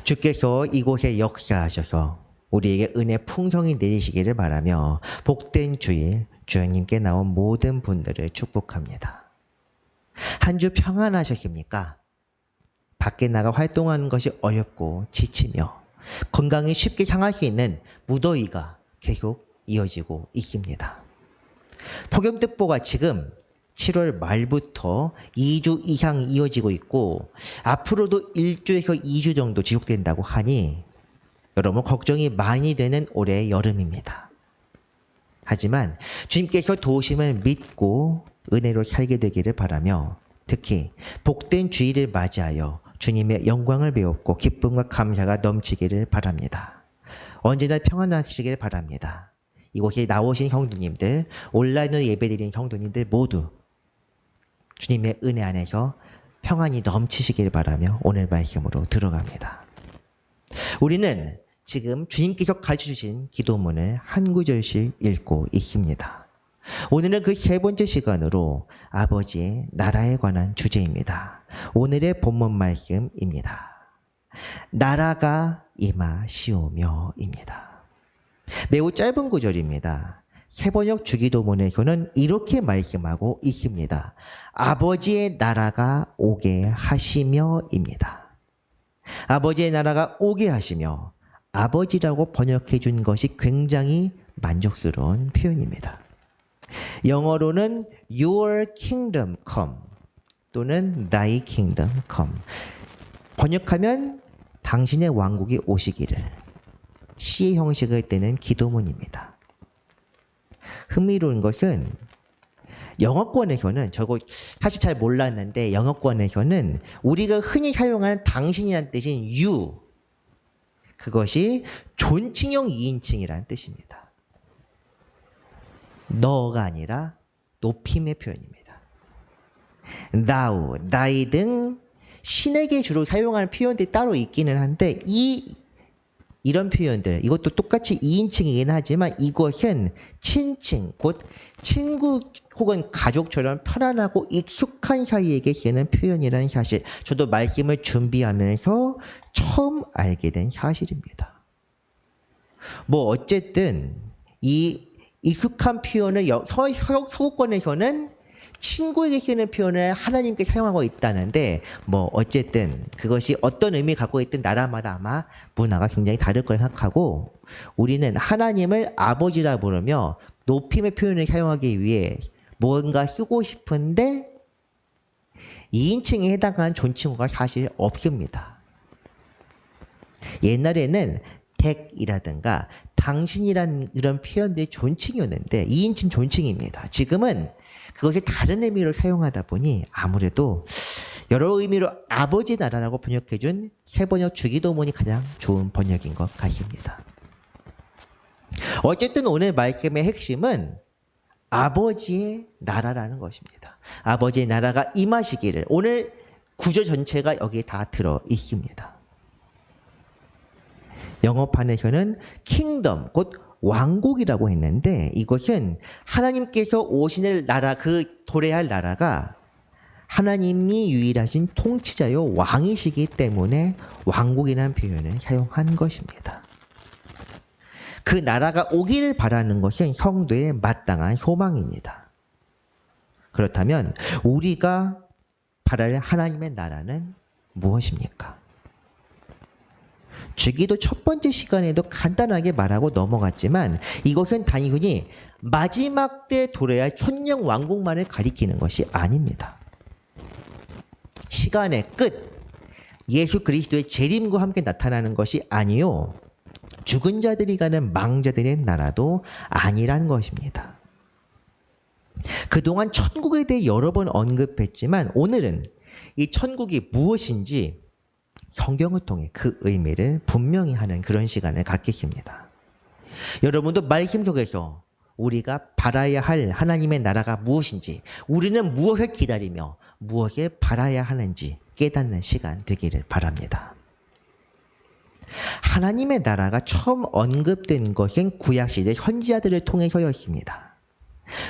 주께서 이곳에 역사하셔서 우리에게 은혜 풍성히 내리시기를 바라며 복된 주일 주님께 나온 모든 분들을 축복합니다. 한 주 평안하셨습니까? 밖에 나가 활동하는 것이 어렵고 지치며 건강이 쉽게 상할 수 있는 무더위가 계속 이어지고 있습니다. 폭염특보가 지금 7월 말부터 2주 이상 이어지고 있고 앞으로도 1주에서 2주 정도 지속된다고 하니 여러분 걱정이 많이 되는 올해 여름입니다. 하지만 주님께서 도우심을 믿고 은혜로 살게 되기를 바라며 특히 복된 주일을 맞이하여 주님의 영광을 배웠고 기쁨과 감사가 넘치기를 바랍니다. 언제나 평안하시기를 바랍니다. 이곳에 나오신 형제님들, 온라인으로 예배드리는 형제님들 모두 주님의 은혜 안에서 평안이 넘치시기를 바라며 오늘 말씀으로 들어갑니다. 우리는 지금 주님께서 가르쳐주신 기도문을 한 구절씩 읽고 있습니다. 오늘은 그 세 번째 시간으로 아버지의 나라에 관한 주제입니다. 오늘의 본문 말씀입니다. 나라가 임하시오며입니다. 매우 짧은 구절입니다. 세번역 주기도문에서는 이렇게 말씀하고 있습니다. 아버지의 나라가 오게 하시며입니다. 아버지의 나라가 오게 하시며 아버지라고 번역해 준 것이 굉장히 만족스러운 표현입니다. 영어로는 Your kingdom come 또는 Thy kingdom come. 번역하면 당신의 왕국이 오시기를. 시의 형식을 떼는 기도문입니다. 흥미로운 것은 영어권에서는 저거 사실 잘 몰랐는데 영어권에서는 우리가 흔히 사용하는 당신이라는 뜻인 you 그것이 존칭형 2인칭이라는 뜻입니다. 너가 아니라 높임의 표현입니다. thou, thy 등 신에게 주로 사용하는 표현들이 따로 있기는 한데 이런 표현들 이것도 똑같이 2인칭이긴 하지만 이것은 친칭 곧 친구 혹은 가족처럼 편안하고 익숙한 사이에게 쓰는 표현이라는 사실 저도 말씀을 준비하면서 처음 알게 된 사실입니다. 뭐 어쨌든 이 익숙한 표현을 서구권에서는 친구에게 쓰는 표현을 하나님께 사용하고 있다는데 뭐 어쨌든 그것이 어떤 의미를 갖고 있든 나라마다 아마 문화가 굉장히 다를 거라 생각하고 우리는 하나님을 아버지라 부르며 높임의 표현을 사용하기 위해 뭔가 쓰고 싶은데 2인칭에 해당하는 존칭어가 사실 없습니다. 옛날에는 댁이라든가 당신이란 이런 표현들이 존칭이었는데 2인칭 존칭입니다. 지금은 그것이 다른 의미로 사용하다 보니 아무래도 여러 의미로 아버지 나라라고 번역해준 세번역 주기도문이 가장 좋은 번역인 것 같습니다. 어쨌든 오늘 말씀의 핵심은 아버지의 나라라는 것입니다. 아버지의 나라가 임하시기를 오늘 구절 전체가 여기에 다 들어 있습니다. 영어판에서는 킹덤 곧 왕국이라고 했는데 이것은 하나님께서 오시는 나라 그 도래할 나라가 하나님이 유일하신 통치자요 왕이시기 때문에 왕국이라는 표현을 사용한 것입니다. 그 나라가 오기를 바라는 것은 성도의 마땅한 소망입니다. 그렇다면 우리가 바랄 하나님의 나라는 무엇입니까? 주기도 첫 번째 시간에도 간단하게 말하고 넘어갔지만 이것은 단순히 마지막 때 도래할 천년 왕국만을 가리키는 것이 아닙니다. 시간의 끝, 예수 그리스도의 재림과 함께 나타나는 것이 아니요 죽은 자들이 가는 망자들의 나라도 아니란 것입니다. 그동안 천국에 대해 여러 번 언급했지만 오늘은 이 천국이 무엇인지 성경을 통해 그 의미를 분명히 하는 그런 시간을 갖겠습니다. 여러분도 말씀 속에서 우리가 바라야 할 하나님의 나라가 무엇인지 우리는 무엇을 기다리며 무엇을 바라야 하는지 깨닫는 시간 되기를 바랍니다. 하나님의 나라가 처음 언급된 것은 구약시대 선지자들을 통해서였습니다.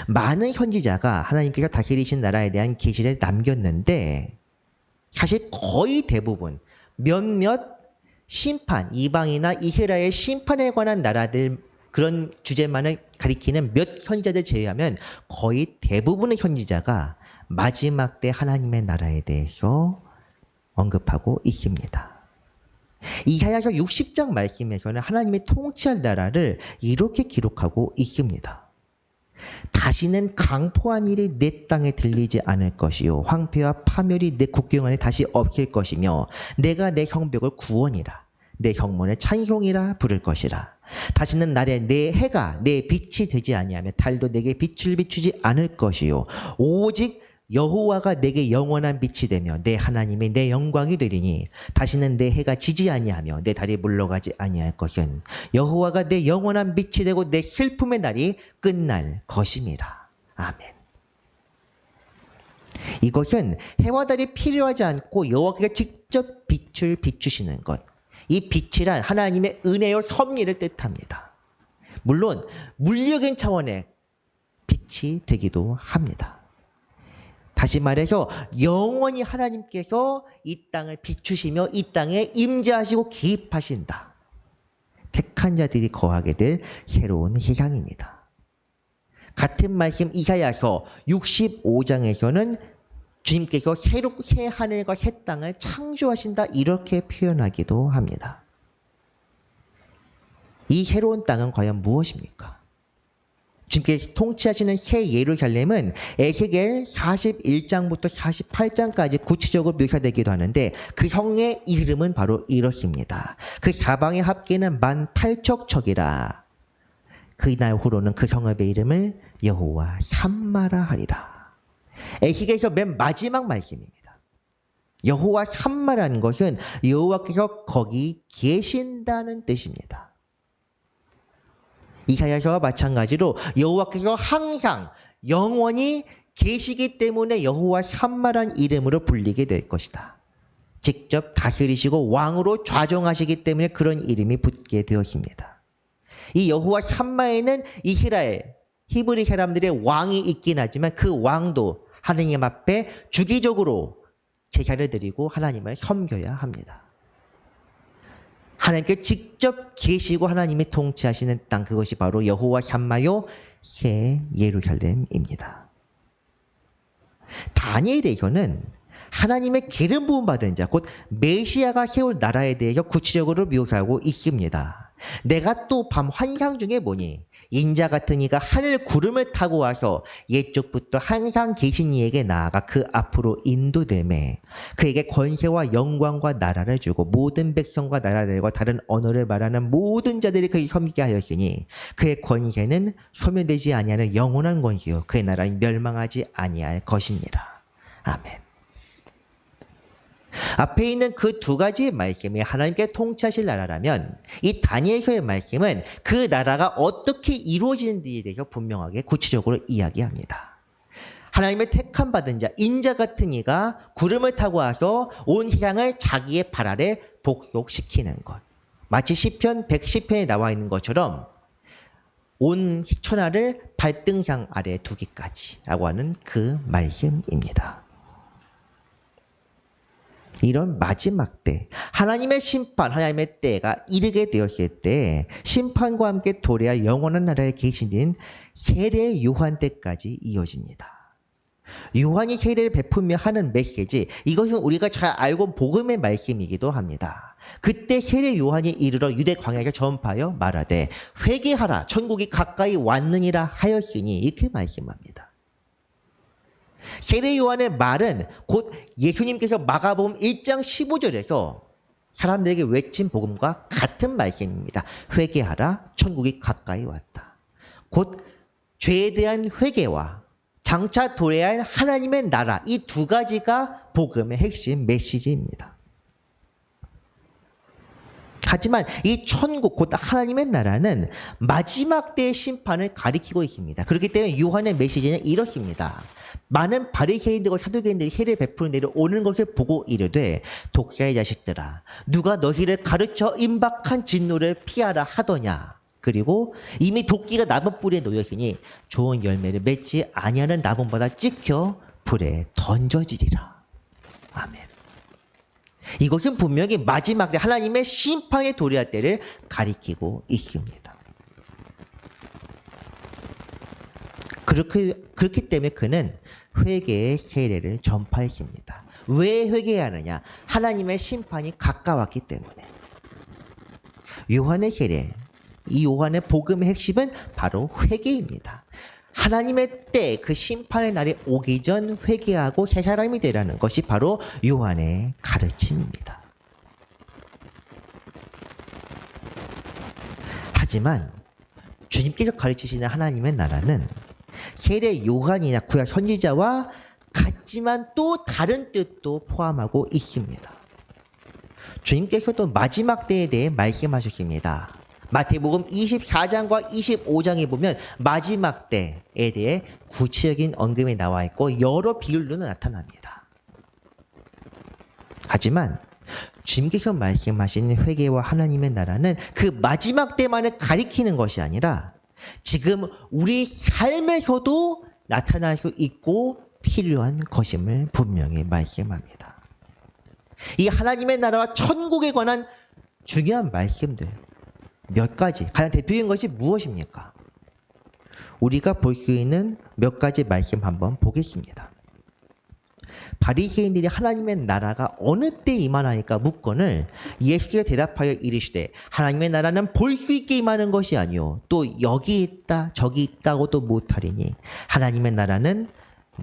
많은 선지자가 하나님께서 다스리신 나라에 대한 계시를 남겼는데 사실 거의 대부분 몇몇 심판, 이방이나 이스라엘 심판에 관한 나라들 그런 주제만을 가리키는 몇 선지자들 제외하면 거의 대부분의 선지자가 마지막 때 하나님의 나라에 대해서 언급하고 있습니다. 이사야서 60장 말씀에서는 하나님이 통치할 나라를 이렇게 기록하고 있습니다. 다시는 강포한 일이 내 땅에 들리지 않을 것이요 황폐와 파멸이 내 국경 안에 다시 없을 것이며 내가 내 성벽을 구원이라 내 성문을 찬송이라 부를 것이라. 다시는 날에 내 해가 내 빛이 되지 아니하며 달도 내게 빛을 비추지 않을 것이요 오직 여호와가 내게 영원한 빛이 되며 내 하나님이 내 영광이 되리니 다시는 내 해가 지지 아니하며 내 달이 물러가지 아니할 것은 여호와가 내 영원한 빛이 되고 내 슬픔의 날이 끝날 것임이라. 아멘. 이것은 해와 달이 필요하지 않고 여호와께서 직접 빛을 비추시는 것. 이 빛이란 하나님의 은혜요 섭리를 뜻합니다. 물론 물리적인 차원의 빛이 되기도 합니다. 다시 말해서 영원히 하나님께서 이 땅을 비추시며 이 땅에 임재하시고 개입하신다. 택한 자들이 거하게 될 새로운 세상입니다. 같은 말씀 이사야서 65장에서는 주님께서 새 하늘과 새 땅을 창조하신다 이렇게 표현하기도 합니다. 이 새로운 땅은 과연 무엇입니까? 주님께서 통치하시는 새 예루살렘은 에스겔 41장부터 48장까지 구체적으로 묘사되기도 하는데 그 성의 이름은 바로 이렇습니다. 그 사방의 합계는 18,000척이라. 그날 후로는 그 성읍의 이름을 여호와 삼마라 하리라. 에스겔에서 맨 마지막 말씀입니다. 여호와 삼마라는 것은 여호와께서 거기 계신다는 뜻입니다. 이사야서와 마찬가지로 여호와께서 항상 영원히 계시기 때문에 여호와 삼마란 이름으로 불리게 될 것이다. 직접 다스리시고 왕으로 좌정하시기 때문에 그런 이름이 붙게 되었습니다. 이 여호와 삼마에는 이스라엘, 히브리 사람들의 왕이 있긴 하지만 그 왕도 하느님 앞에 주기적으로 제사를 드리고 하나님을 섬겨야 합니다. 하나님께 직접 계시고 하나님이 통치하시는 땅, 그것이 바로 여호와 삼마요 새 예루살렘입니다. 다니엘에서는 하나님의 기름 부음 받은 자, 곧 메시아가 세울 나라에 대해서 구체적으로 묘사하고 있습니다. 내가 또 밤 환상 중에 보니 인자 같은 이가 하늘 구름을 타고 와서 옛적부터 항상 계신 이에게 나아가 그 앞으로 인도되매 그에게 권세와 영광과 나라를 주고 모든 백성과 나라들과 다른 언어를 말하는 모든 자들이 그에게 섬기게 하였으니 그의 권세는 소멸되지 아니하는 영원한 권세요 그의 나라는 멸망하지 아니할 것이니라. 아멘. 앞에 있는 그 두 가지의 말씀이 하나님께 통치하실 나라라면 이 다니엘서의 말씀은 그 나라가 어떻게 이루어지는지에 대해서 분명하게 구체적으로 이야기합니다. 하나님의 택함 받은 자, 인자 같은 이가 구름을 타고 와서 온 세상을 자기의 발 아래 복속시키는 것. 마치 시편 110편에 나와 있는 것처럼 온 천하를 발등상 아래에 두기까지라고 하는 그 말씀입니다. 이런 마지막 때 하나님의 심판, 하나님의 때가 이르게 되었을 때 심판과 함께 도래할 영원한 나라에 계신 세례 요한 때까지 이어집니다. 요한이 세례를 베풀며 하는 메시지, 이것은 우리가 잘 알고 복음의 말씀이기도 합니다. 그때 세례 요한이 이르러 유대 광야에 전파하여 말하되 회개하라 천국이 가까이 왔느니라 하였으니 이렇게 말씀합니다. 세례 요한의 말은 곧 예수님께서 마가복음 1장 15절에서 사람들에게 외친 복음과 같은 말씀입니다. 회개하라, 천국이 가까이 왔다. 곧 죄에 대한 회개와 장차 도래할 하나님의 나라, 이 두 가지가 복음의 핵심 메시지입니다. 하지만 이 천국, 곧 하나님의 나라는 마지막 때의 심판을 가리키고 있습니다. 그렇기 때문에 요한의 메시지는 이렇습니다. 많은 바리새인들과 사두개인들이 세례 베푸는 데로 오는 것을 보고 이르되 독사의 자식들아 누가 너희를 가르쳐 임박한 진노를 피하라 하더냐. 그리고 이미 도끼가 나무 뿌리에 놓였으니 좋은 열매를 맺지 아니하는 나무마다 찍혀 불에 던져지리라. 아멘. 이것은 분명히 마지막 때 하나님의 심판에 도래할 때를 가리키고 있습니다. 그렇기 때문에 그는 회개의 세례를 전파했습니다. 왜 회개하느냐? 하나님의 심판이 가까웠기 때문에. 요한의 세례, 이 요한의 복음의 핵심은 바로 회개입니다. 하나님의 때, 그 심판의 날이 오기 전 회개하고 새 사람이 되라는 것이 바로 요한의 가르침입니다. 하지만 주님께서 가르치시는 하나님의 나라는 세례 요한이나 구약 선지자와 같지만 또 다른 뜻도 포함하고 있습니다. 주님께서도 마지막 때에 대해 말씀하셨습니다. 마태복음 24장과 25장에 보면 마지막 때에 대해 구체적인 언급이 나와 있고 여러 비율로는 나타납니다. 하지만 주님께서 말씀하신 회개와 하나님의 나라는 그 마지막 때만을 가리키는 것이 아니라 지금 우리 삶에서도 나타날 수 있고 필요한 것임을 분명히 말씀합니다. 이 하나님의 나라와 천국에 관한 중요한 말씀들 몇 가지, 가장 대표적인 것이 무엇입니까? 우리가 볼 수 있는 몇 가지 말씀 한번 보겠습니다. 바리새인들이 하나님의 나라가 어느 때 임하나이까 묻건을 예수께서 대답하여 이르시되 하나님의 나라는 볼 수 있게 임하는 것이 아니요 또 여기 있다 저기 있다고 또 못하리니 하나님의 나라는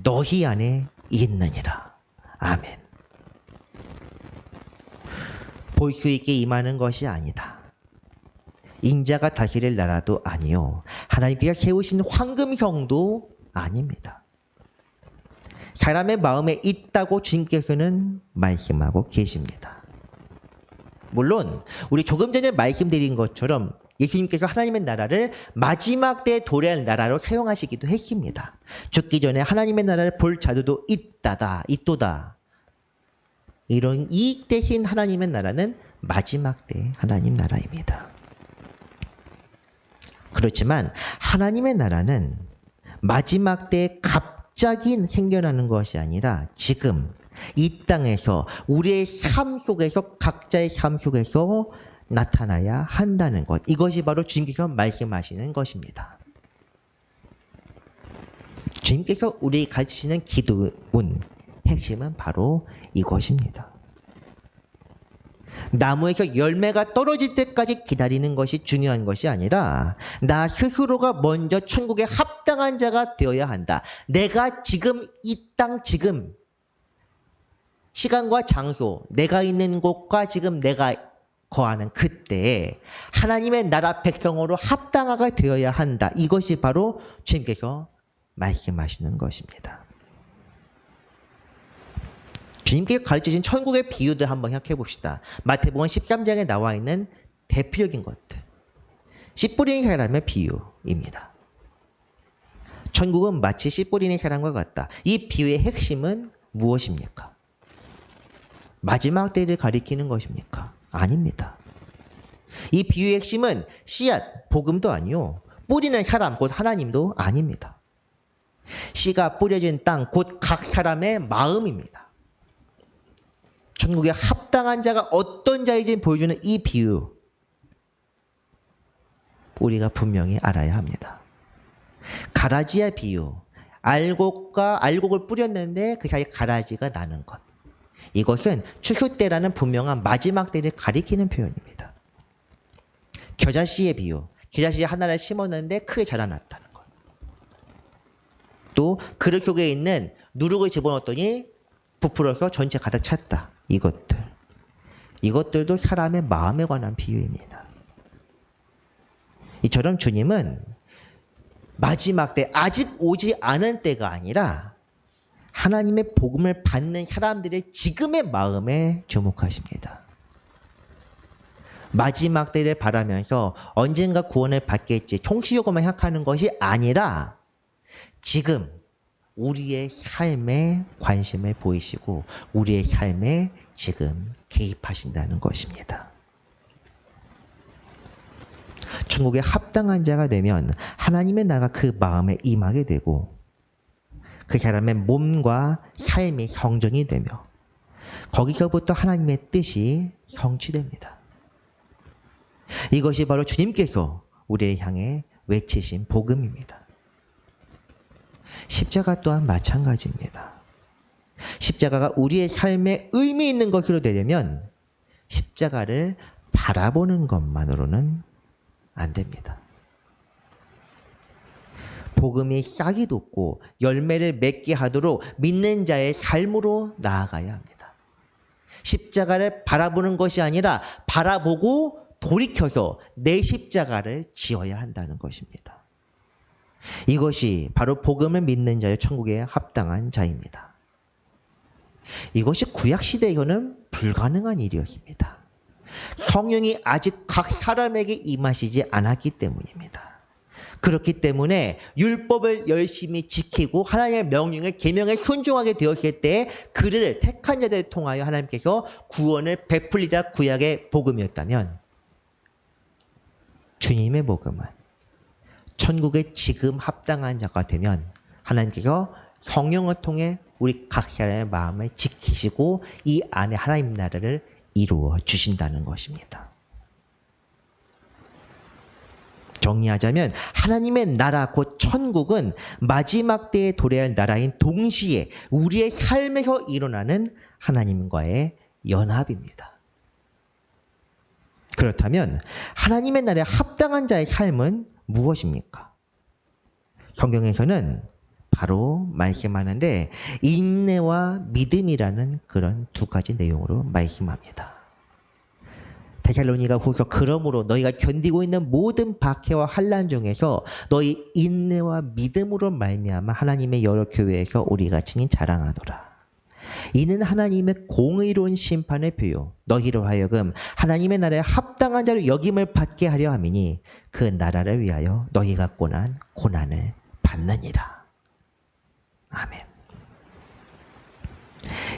너희 안에 있느니라. 아멘. 볼 수 있게 임하는 것이 아니다. 인자가 다스릴 나라도 아니요 하나님께서 세우신 황금성도 아닙니다. 사람의 마음에 있다고 주님께서는 말씀하고 계십니다. 물론 우리 조금 전에 말씀드린 것처럼 예수님께서 하나님의 나라를 마지막 때에 도래할 나라로 사용하시기도 했습니다. 죽기 전에 하나님의 나라를 볼 자들도 있도다. 이런 이 대신 하나님의 나라는 마지막 때의 하나님 나라입니다. 그렇지만 하나님의 나라는 마지막 때에 갑자기 생겨나는 것이 아니라 지금 이 땅에서 우리의 삶 속에서 각자의 삶 속에서 나타나야 한다는 것. 이것이 바로 주님께서 말씀하시는 것입니다. 주님께서 우리 가르치시는 기도문 핵심은 바로 이것입니다. 나무에서 열매가 떨어질 때까지 기다리는 것이 중요한 것이 아니라 나 스스로가 먼저 천국에 합당한 자가 되어야 한다. 내가 지금 이 땅 지금 시간과 장소 내가 있는 곳과 지금 내가 거하는 그때에 하나님의 나라 백성으로 합당하게 되어야 한다. 이것이 바로 주님께서 말씀하시는 것입니다. 주님께서 가르치신 천국의 비유들 한번 생각해 봅시다. 마태복음 13장에 나와 있는 대표적인 것들. 씨 뿌리는 사람의 비유입니다. 천국은 마치 씨 뿌리는 사람과 같다. 이 비유의 핵심은 무엇입니까? 마지막 때를 가리키는 것입니까? 아닙니다. 이 비유의 핵심은 씨앗, 복음도 아니요. 뿌리는 사람, 곧 하나님도 아닙니다. 씨가 뿌려진 땅, 곧 각 사람의 마음입니다. 천국에 합당한 자가 어떤 자인지 보여주는 이 비유 우리가 분명히 알아야 합니다. 가라지의 비유 알곡을 뿌렸는데 그 사이에 가라지가 나는 것 이것은 추수 때라는 분명한 마지막 때를 가리키는 표현입니다. 겨자씨의 비유 겨자씨 하나를 심었는데 크게 자라났다는 것 또 그릇 속에 있는 누룩을 집어넣었더니 부풀어서 전체 가득 찼다. 이것들도 사람의 마음에 관한 비유입니다. 이처럼 주님은 마지막 때 아직 오지 않은 때가 아니라 하나님의 복음을 받는 사람들의 지금의 마음에 주목하십니다. 마지막 때를 바라면서 언젠가 구원을 받겠지 통치적으로만 생각하는 것이 아니라 지금 우리의 삶에 관심을 보이시고 우리의 삶에 지금 개입하신다는 것입니다. 천국에 합당한 자가 되면 하나님의 나라가 그 마음에 임하게 되고 그 사람의 몸과 삶이 성전이 되며 거기서부터 하나님의 뜻이 성취됩니다. 이것이 바로 주님께서 우리를 향해 외치신 복음입니다. 십자가 또한 마찬가지입니다. 십자가가 우리의 삶에 의미 있는 것으로 되려면 십자가를 바라보는 것만으로는 안 됩니다. 복음이 싹이 돋고 열매를 맺게 하도록 믿는 자의 삶으로 나아가야 합니다. 십자가를 바라보는 것이 아니라 바라보고 돌이켜서 내 십자가를 지어야 한다는 것입니다. 이것이 바로 복음을 믿는 자의 천국에 합당한 자입니다. 이것이 구약시대에는 불가능한 일이었습니다. 성령이 아직 각 사람에게 임하시지 않았기 때문입니다. 그렇기 때문에 율법을 열심히 지키고 하나님의 명령에 계명에 순종하게 되었을 때 그를 택한 자들을 통하여 하나님께서 구원을 베풀리라 구약의 복음이었다면 주님의 복음은 천국에 지금 합당한 자가 되면 하나님께서 성령을 통해 우리 각 사람의 마음을 지키시고 이 안에 하나님 나라를 이루어 주신다는 것입니다. 정리하자면 하나님의 나라 곧 천국은 마지막 때에 도래할 나라인 동시에 우리의 삶에서 일어나는 하나님과의 연합입니다. 그렇다면 하나님의 나라에 합당한 자의 삶은 무엇입니까? 성경에서는 바로 말씀하는데 인내와 믿음이라는 그런 두 가지 내용으로 말씀합니다. 데살로니가 후서 그러므로 너희가 견디고 있는 모든 박해와 환난 중에서 너희 인내와 믿음으로 말미암아 하나님의 여러 교회에서 우리가 친히 자랑하노라. 이는 하나님의 공의로운 심판의 표요 너희로 하여금 하나님의 나라에 합당한 자로 여김을 받게 하려 함이니 그 나라를 위하여 너희가 고난 고난을 받느니라. 아멘.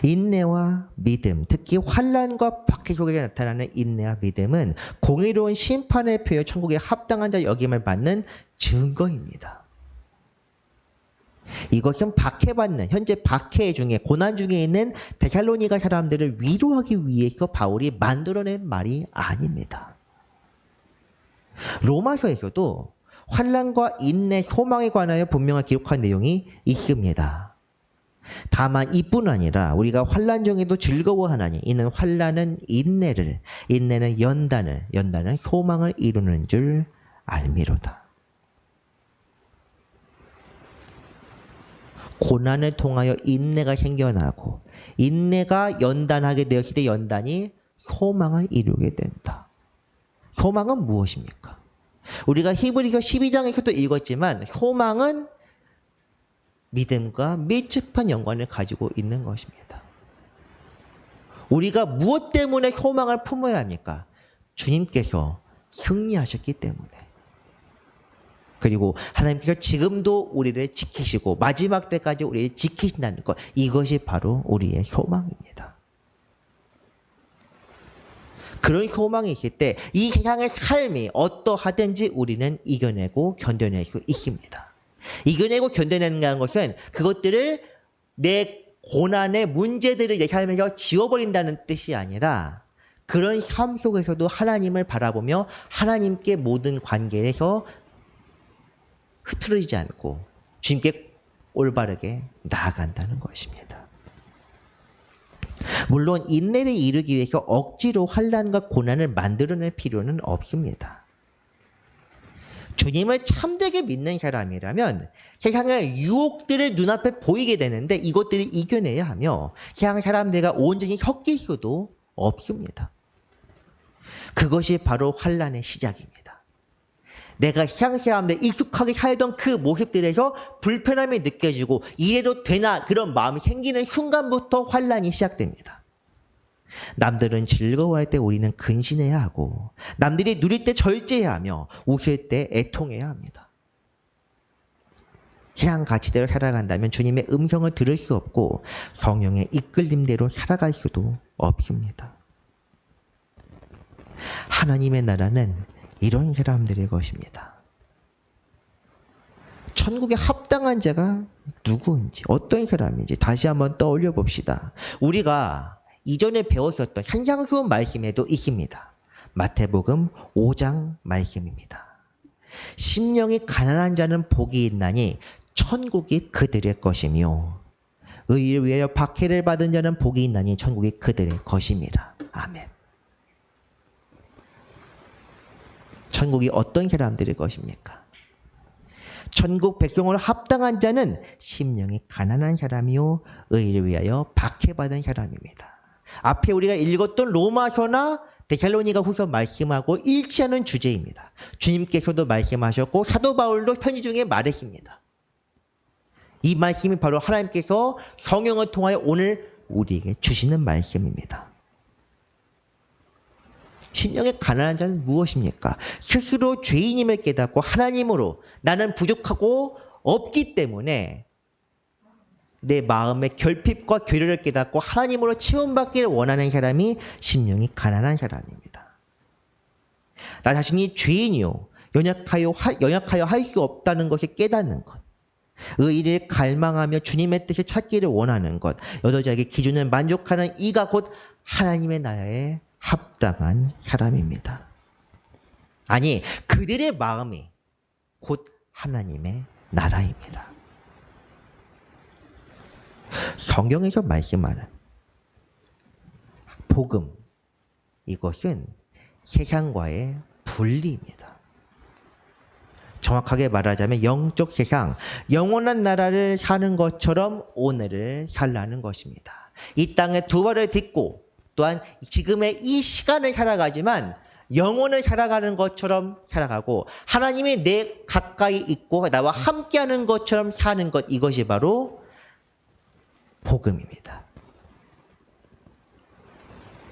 인내와 믿음, 특히 환난과 박해 속에 나타나는 인내와 믿음은 공의로운 심판의 표요 천국에 합당한 자 여김을 받는 증거입니다. 이것은 박해받는 현재 박해 중에 고난 중에 있는 데살로니가 사람들을 위로하기 위해서 바울이 만들어낸 말이 아닙니다. 로마서에서도 환난과 인내, 소망에 관하여 분명히 기록한 내용이 있습니다. 다만 이뿐 아니라 우리가 환난 중에도 즐거워하나니 이는 환난은 인내를, 인내는 연단을, 연단은 소망을 이루는 줄 알미로다. 고난을 통하여 인내가 생겨나고 인내가 연단하게 되었을 때 연단이 소망을 이루게 된다. 소망은 무엇입니까? 우리가 히브리서 12장에서도 읽었지만 소망은 믿음과 밀접한 연관을 가지고 있는 것입니다. 우리가 무엇 때문에 소망을 품어야 합니까? 주님께서 승리하셨기 때문에. 그리고 하나님께서 지금도 우리를 지키시고 마지막 때까지 우리를 지키신다는 것, 이것이 바로 우리의 소망입니다. 그런 소망이 있을 때 이 세상의 삶이 어떠하든지 우리는 이겨내고 견뎌낼 수 있습니다. 이겨내고 견뎌내는 것은 그것들을 내 고난의 문제들을 내 삶에서 지워버린다는 뜻이 아니라 그런 삶 속에서도 하나님을 바라보며 하나님께 모든 관계에서 흐트러지지 않고 주님께 올바르게 나아간다는 것입니다. 물론 인내를 이루기 위해서 억지로 환난과 고난을 만들어낼 필요는 없습니다. 주님을 참되게 믿는 사람이라면 세상의 유혹들을 눈앞에 보이게 되는데 이것들을 이겨내야 하며 세상 사람들과 온전히 섞일 수도 없습니다. 그것이 바로 환난의 시작입니다. 내가 세상 사람들 익숙하게 살던 그 모습들에서 불편함이 느껴지고 이래도 되나 그런 마음이 생기는 순간부터 환난이 시작됩니다. 남들은 즐거워할 때 우리는 근신해야 하고 남들이 누릴 때 절제해야 하며 웃을 때 애통해야 합니다. 세상 가치대로 살아간다면 주님의 음성을 들을 수 없고 성령의 이끌림대로 살아갈 수도 없습니다. 하나님의 나라는 이런 사람들의 것입니다. 천국에 합당한 자가 누구인지 어떤 사람인지 다시 한번 떠올려 봅시다. 우리가 이전에 배웠었던 산상수훈 말씀에도 있습니다. 마태복음 5장 말씀입니다. 심령이 가난한 자는 복이 있나니 천국이 그들의 것이며 의를 위하여 박해를 받은 자는 복이 있나니 천국이 그들의 것입니다. 아멘. 천국이 어떤 사람들의 것입니까? 천국 백성으로 합당한 자는 심령이 가난한 사람이요 의를 위하여 박해받은 사람입니다. 앞에 우리가 읽었던 로마서나 데살로니가 후서 말씀하고 일치하는 주제입니다. 주님께서도 말씀하셨고 사도 바울도 편지 중에 말했습니다. 이 말씀이 바로 하나님께서 성령을 통하여 오늘 우리에게 주시는 말씀입니다. 심령이 가난한 자는 무엇입니까? 스스로 죄인임을 깨닫고 하나님으로 나는 부족하고 없기 때문에 내 마음의 결핍과 괴로를 깨닫고 하나님으로 체험받기를 원하는 사람이 심령이 가난한 사람입니다. 나 자신이 죄인이요 연약하여 할 수 없다는 것을 깨닫는 것, 의를 갈망하며 주님의 뜻을 찾기를 원하는 것, 여자에게 기준을 만족하는 이가 곧 하나님의 나라에 합당한 사람입니다. 아니, 그들의 마음이 곧 하나님의 나라입니다. 성경에서 말씀하는 복음, 이것은 세상과의 분리입니다. 정확하게 말하자면 영적 세상, 영원한 나라를 사는 것처럼 오늘을 살라는 것입니다. 이 땅에 두 발을 딛고 또한 지금의 이 시간을 살아가지만 영혼을 살아가는 것처럼 살아가고 하나님이 내 가까이 있고 나와 함께하는 것처럼 사는 것, 이것이 바로 복음입니다.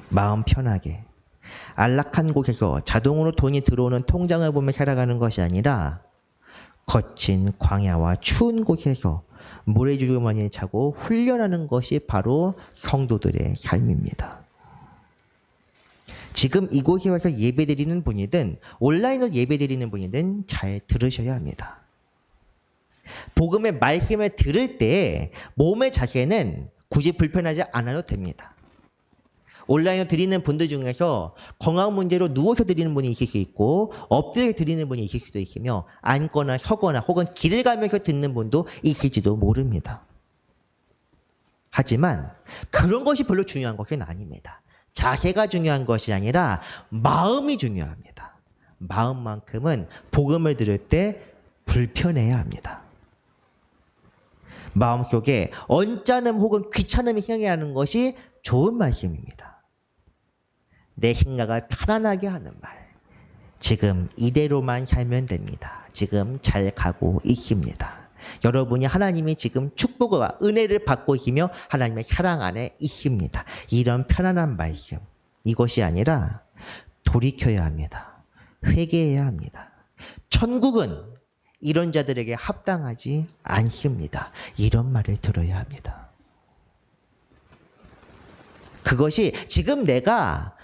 마음 편하게 안락한 곳에서 자동으로 돈이 들어오는 통장을 보며 살아가는 것이 아니라 거친 광야와 추운 곳에서 모래주머니에 차고 훈련하는 것이 바로 성도들의 삶입니다. 지금 이곳에 와서 예배드리는 분이든 온라인으로 예배드리는 분이든 잘 들으셔야 합니다. 복음의 말씀을 들을 때 몸의 자세는 굳이 불편하지 않아도 됩니다. 온라인으로 드리는 분들 중에서 건강 문제로 누워서 드리는 분이 있을 수 있고 엎드려 드리는 분이 있을 수도 있으며 앉거나 서거나 혹은 길을 가면서 듣는 분도 있을지도 모릅니다. 하지만 그런 것이 별로 중요한 것은 아닙니다. 자세가 중요한 것이 아니라 마음이 중요합니다. 마음만큼은 복음을 들을 때 불편해야 합니다. 마음속에 언짢음 혹은 귀찮음이 생겨나는 것이 좋은 말씀입니다. 내 생각을 편안하게 하는 말. 지금 이대로만 살면 됩니다. 지금 잘 가고 있습니다. 여러분이 하나님이 지금 축복과 은혜를 받고 있으며 하나님의 사랑 안에 있습니다. 이런 편안한 말씀. 이것이 아니라 돌이켜야 합니다. 회개해야 합니다. 천국은 이런 자들에게 합당하지 않습니다. 이런 말을 들어야 합니다. 그것이 지금 내가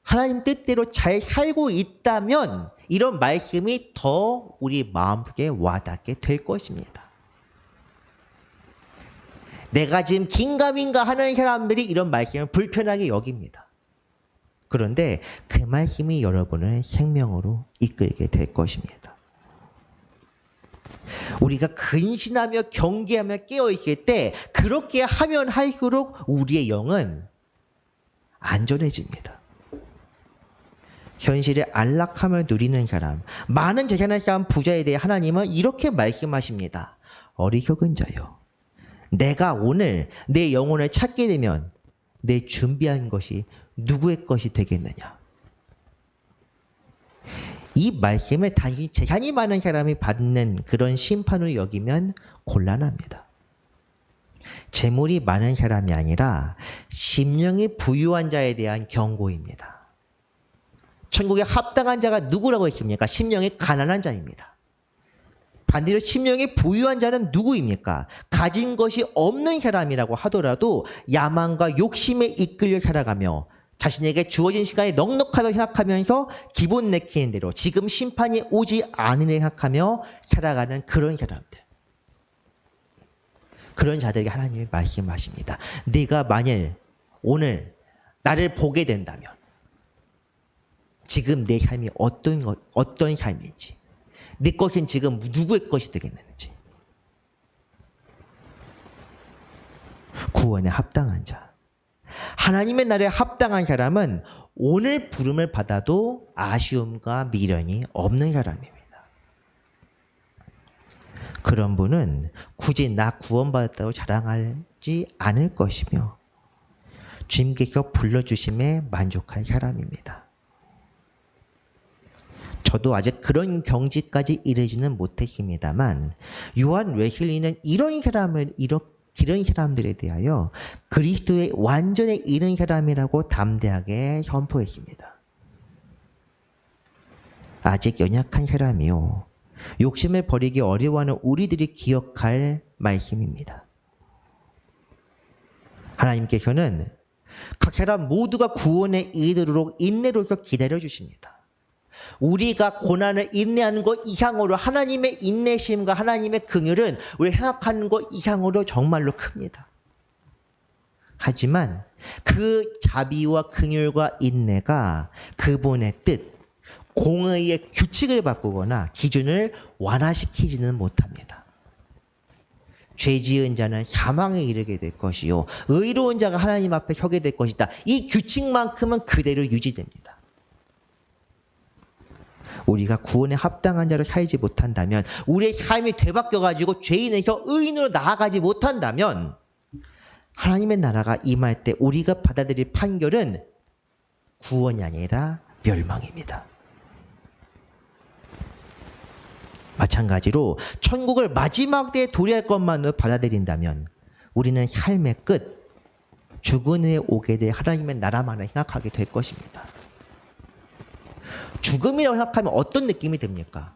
하나님 뜻대로 잘 살고 있다면 이런 말씀이 더 우리 마음속에 와닿게 될 것입니다. 내가 지금 긴가민가 하는 사람들이 이런 말씀을 불편하게 여깁니다. 그런데 그 말씀이 여러분을 생명으로 이끌게 될 것입니다. 우리가 근신하며 경계하며 깨어있을 때 그렇게 하면 할수록 우리의 영은 안전해집니다. 현실의 안락함을 누리는 사람, 많은 재산을 쌓은 부자에 대해 하나님은 이렇게 말씀하십니다. 어리석은 자여, 내가 오늘 내 영혼을 찾게 되면 내 준비한 것이 누구의 것이 되겠느냐. 이 말씀을 단순히 재산이 많은 사람이 받는 그런 심판으로 여기면 곤란합니다. 재물이 많은 사람이 아니라 심령이 부유한 자에 대한 경고입니다. 천국에 합당한 자가 누구라고 했습니까? 심령이 가난한 자입니다. 반대로 심령이 부유한 자는 누구입니까? 가진 것이 없는 사람이라고 하더라도 야망과 욕심에 이끌려 살아가며 자신에게 주어진 시간이 넉넉하다고 생각하면서 기본 내키는 대로 지금 심판이 오지 않으려 생각하며 살아가는 그런 사람들. 그런 자들에게 하나님이 말씀하십니다. 네가 만일 오늘 나를 보게 된다면 지금 내 삶이 어떤 삶인지, 내 것은 지금 누구의 것이 되겠는지, 구원에 합당한 자, 하나님의 나라에 합당한 사람은 오늘 부름을 받아도 아쉬움과 미련이 없는 사람입니다. 그런 분은 굳이 나 구원받았다고 자랑하지 않을 것이며 주님께서 불러주심에 만족할 사람입니다. 저도 아직 그런 경지까지 이르지는 못했습니다만 요한 웨슬리는 이런 사람들에 대하여 그리스도의 완전에 이른 사람이라고 담대하게 선포했습니다. 아직 연약한 사람이요, 욕심을 버리기 어려워하는 우리들이 기억할 말씀입니다. 하나님께서는 각 사람 모두가 구원에 이르도록 인내로서 기다려 주십니다. 우리가 고난을 인내하는 것 이상으로 하나님의 인내심과 하나님의 긍휼은 우리 생각하는 것 이상으로 정말로 큽니다. 하지만 그 자비와 긍휼과 인내가 그분의 뜻, 공의의 규칙을 바꾸거나 기준을 완화시키지는 못합니다. 죄 지은 자는 사망에 이르게 될 것이요 의로운 자가 하나님 앞에 서게 될 것이다. 이 규칙만큼은 그대로 유지됩니다. 우리가 구원에 합당한 자로 살지 못한다면, 우리의 삶이 되바뀌어가지고 죄인에서 의인으로 나아가지 못한다면 하나님의 나라가 임할 때 우리가 받아들일 판결은 구원이 아니라 멸망입니다. 마찬가지로 천국을 마지막 때에 도래할 것만으로 받아들인다면 우리는 삶의 끝, 죽은 후에 오게 될 하나님의 나라만을 생각하게 될 것입니다. 죽음이라고 생각하면 어떤 느낌이 듭니까?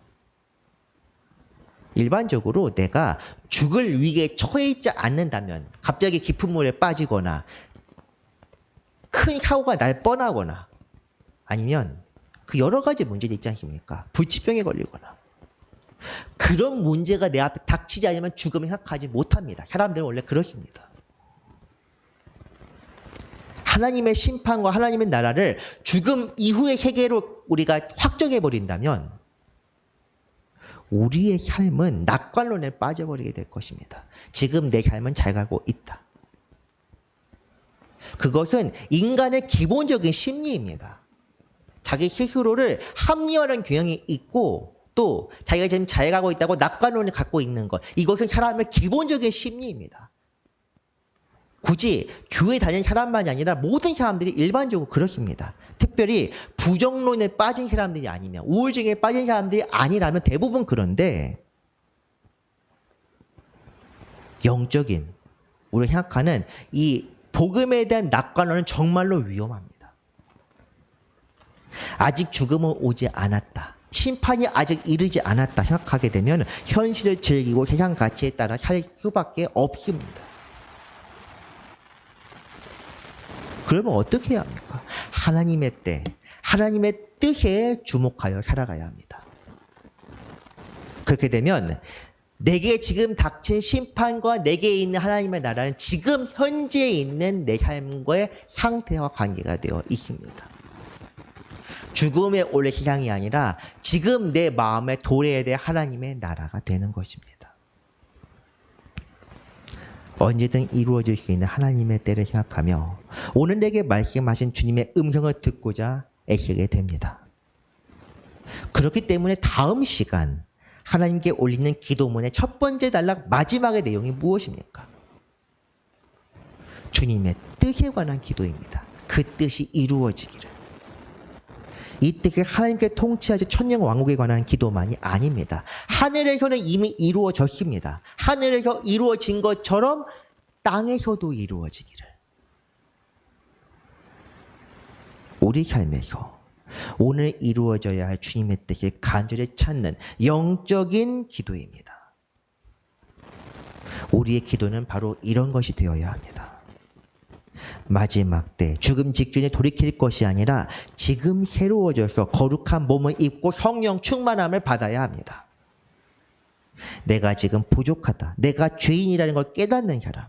일반적으로 내가 죽을 위기에 처해 있지 않는다면, 갑자기 깊은 물에 빠지거나 큰 사고가 날 뻔하거나 아니면 그 여러 가지 문제도 있지 않습니까? 불치병에 걸리거나 그런 문제가 내 앞에 닥치지 않으면 죽음을 생각하지 못합니다. 사람들은 원래 그렇습니다. 하나님의 심판과 하나님의 나라를 죽음 이후의 세계로 우리가 확정해버린다면 우리의 삶은 낙관론에 빠져버리게 될 것입니다. 지금 내 삶은 잘 가고 있다. 그것은 인간의 기본적인 심리입니다. 자기 스스로를 합리화하는 경향이 있고 또 자기가 지금 잘 가고 있다고 낙관론을 갖고 있는 것, 이것은 사람의 기본적인 심리입니다. 굳이 교회 다니는 사람만이 아니라 모든 사람들이 일반적으로 그렇습니다. 특별히 부정론에 빠진 사람들이 아니면, 우울증에 빠진 사람들이 아니라면 대부분 그런데, 영적인 우리가 생각하는 이 복음에 대한 낙관론은 정말로 위험합니다. 아직 죽음은 오지 않았다, 심판이 아직 이르지 않았다 생각하게 되면 현실을 즐기고 세상 가치에 따라 살 수밖에 없습니다. 그러면 어떻게 해야 합니까? 하나님의 때, 하나님의 뜻에 주목하여 살아가야 합니다. 그렇게 되면 내게 지금 닥친 심판과 내게 있는 하나님의 나라는 지금 현재에 있는 내 삶과의 상태와 관계가 되어 있습니다. 죽음의 올해 세상이 아니라 지금 내 마음에 도래해야 될 하나님의 나라가 되는 것입니다. 언제든 이루어질 수 있는 하나님의 때를 생각하며 오늘 내게 말씀하신 주님의 음성을 듣고자 애쓰게 됩니다. 그렇기 때문에 다음 시간 하나님께 올리는 기도문의 첫 번째 단락 마지막의 내용이 무엇입니까? 주님의 뜻에 관한 기도입니다. 그 뜻이 이루어지기를. 이 뜻이 하나님께 통치하실 천년 왕국에 관한 기도만이 아닙니다. 하늘에서는 이미 이루어졌습니다. 하늘에서 이루어진 것처럼 땅에서도 이루어지기를. 우리 삶에서 오늘 이루어져야 할 주님의 뜻을 간절히 찾는 영적인 기도입니다. 우리의 기도는 바로 이런 것이 되어야 합니다. 마지막 때 죽음 직전에 돌이킬 것이 아니라 지금 새로워져서 거룩한 몸을 입고 성령 충만함을 받아야 합니다. 내가 지금 부족하다, 내가 죄인이라는 걸 깨닫는 사람,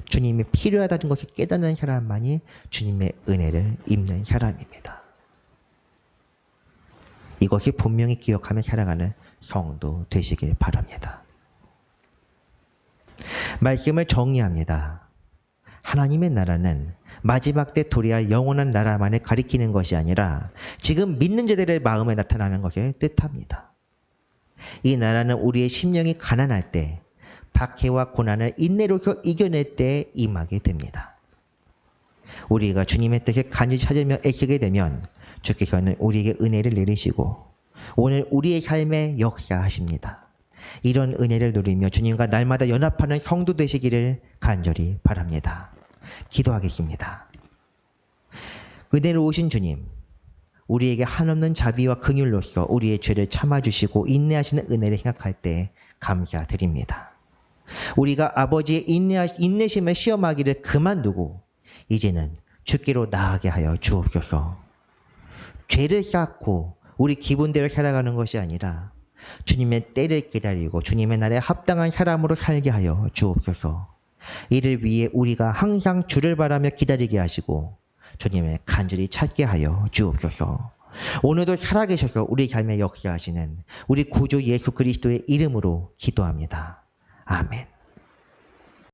주님이 필요하다는 것을 깨닫는 사람만이 주님의 은혜를 입는 사람입니다. 이것이 분명히 기억하며 살아가는 성도 되시길 바랍니다. 말씀을 정리합니다. 하나님의 나라는 마지막 때 도래할 영원한 나라만을 가리키는 것이 아니라 지금 믿는 자들의 마음에 나타나는 것을 뜻합니다. 이 나라는 우리의 심령이 가난할 때, 박해와 고난을 인내로서 이겨낼 때 임하게 됩니다. 우리가 주님의 뜻을 간절히 찾으며 애쓰게 되면 주께서는 우리에게 은혜를 내리시고 오늘 우리의 삶에 역사하십니다. 이런 은혜를 누리며 주님과 날마다 연합하는 성도 되시기를 간절히 바랍니다. 기도하겠습니다. 은혜로우신 주님, 우리에게 한없는 자비와 긍휼로서 우리의 죄를 참아주시고 인내하시는 은혜를 생각할 때 감사드립니다. 우리가 아버지의 인내심을 시험하기를 그만두고 이제는 주께로 나아가게 하여 주옵소서. 죄를 쌓고 우리 기분대로 살아가는 것이 아니라 주님의 때를 기다리고 주님의 날에 합당한 사람으로 살게 하여 주옵소서. 이를 위해 우리가 항상 주를 바라며 기다리게 하시고 주님을 간절히 찾게 하여 주옵소서. 오늘도 살아계셔서 우리 삶에 역사하시는 우리 구주 예수 그리스도의 이름으로 기도합니다. 아멘.